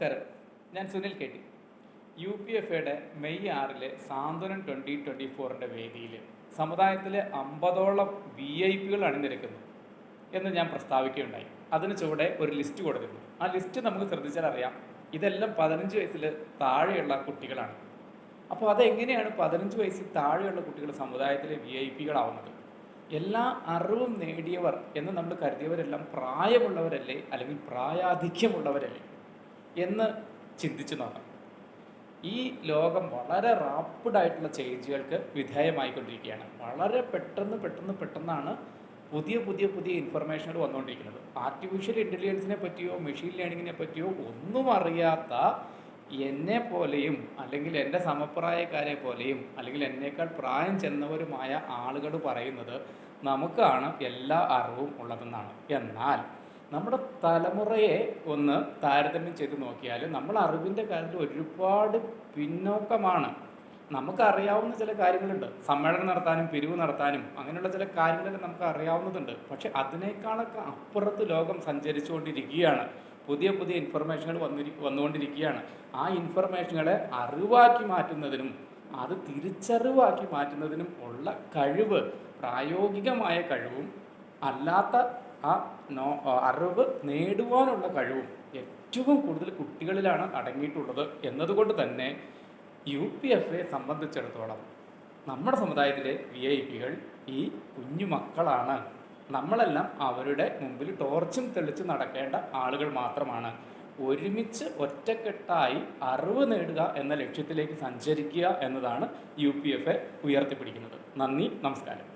നമസ്കാരം, ഞാൻ Sunil K T. UPFAയുടെ May 6 സാന്ത്വനം 2024 വേദിയിൽ സമുദായത്തിലെ 50ഓളം VIP അണിനിരക്കുന്നു എന്ന് ഞാൻ പ്രസ്താവിക്കുകയുണ്ടായി. അതിന് ചുവടെ ഒരു ലിസ്റ്റ് കൊടുത്തിരുന്നു. ആ ലിസ്റ്റ് നമുക്ക് ശ്രദ്ധിച്ചാൽ അറിയാം, ഇതെല്ലാം 15 വയസ്സിൽ താഴെയുള്ള കുട്ടികളാണ്. അപ്പോൾ അതെങ്ങനെയാണ് 15 വയസ്സിൽ താഴെയുള്ള കുട്ടികൾ സമുദായത്തിലെ VIP എല്ലാ അറിവും നേടിയവർ എന്ന് നമ്മൾ കരുതിയവരെല്ലാം പ്രായമുള്ളവരല്ലേ, അല്ലെങ്കിൽ പ്രായാധിക്യമുള്ളവരല്ലേ എന്ന് ചിന്തിച്ചു നോക്കാം. ഈ ലോകം വളരെ റാപ്പിഡായിട്ടുള്ള ചേഞ്ചുകൾക്ക് വിധേയമായിക്കൊണ്ടിരിക്കുകയാണ്. വളരെ പെട്ടെന്നാണ് പുതിയ ഇൻഫർമേഷനുകൾ വന്നുകൊണ്ടിരിക്കുന്നത്. ആർട്ടിഫിഷ്യൽ ഇൻ്റലിജൻസിനെ പറ്റിയോ മെഷീൻ ലേണിങ്ങിനെ പറ്റിയോ ഒന്നും അറിയാത്ത എന്നെ പോലെയും അല്ലെങ്കിൽ എൻ്റെ സമപ്രായക്കാരെ പോലെയും അല്ലെങ്കിൽ എന്നേക്കാൾ പ്രായം ചെന്നവരുമായ ആളുകൾ പറയുന്നത് നമുക്കാണ് എല്ലാ അറിവും ഉള്ളതെന്നാണ്. എന്നാൽ നമ്മുടെ തലമുറയെ ഒന്ന് താരതമ്യം ചെയ്ത് നോക്കിയാൽ നമ്മൾ അറിവിൻ്റെ കാര്യത്തിൽ ഒരുപാട് പിന്നോക്കമാണ്. നമുക്കറിയാവുന്ന ചില കാര്യങ്ങളുണ്ട്, സമ്മേളനം നടത്താനും പിരിവ് നടത്താനും അങ്ങനെയുള്ള ചില കാര്യങ്ങളൊക്കെ നമുക്ക് അറിയാവുന്നതുണ്ട്. പക്ഷെ അതിനേക്കാളൊക്കെ അപ്പുറത്ത് ലോകം സഞ്ചരിച്ചുകൊണ്ടിരിക്കുകയാണ്. പുതിയ ഇൻഫർമേഷനുകൾ വന്നുകൊണ്ടിരിക്കുകയാണ്. ആ ഇൻഫർമേഷനുകളെ അറിവാക്കി മാറ്റുന്നതിനും അത് തിരിച്ചറിവാക്കി മാറ്റുന്നതിനും ഉള്ള കഴിവ്, പ്രായോഗികമായ കഴിവും അല്ലാത്ത അറിവ് നേടുവാനുള്ള കഴിവും ഏറ്റവും കൂടുതൽ കുട്ടികളിലാണ് അടങ്ങിയിട്ടുള്ളത്. എന്നതുകൊണ്ട് തന്നെ UPFA സംബന്ധിച്ചിടത്തോളം നമ്മുടെ സമുദായത്തിലെ VIP ഈ കുഞ്ഞു മക്കളാണ്. നമ്മളെല്ലാം അവരുടെ മുമ്പിൽ ടോർച്ചും തെളിച്ച് നടക്കേണ്ട ആളുകൾ മാത്രമാണ്. ഒരുമിച്ച് ഒറ്റക്കെട്ടായി അറിവ് നേടുക എന്ന ലക്ഷ്യത്തിലേക്ക് സഞ്ചരിക്കുക എന്നതാണ് UPFA ഉയർത്തിപ്പിടിക്കുന്നത്. നന്ദി, നമസ്കാരം.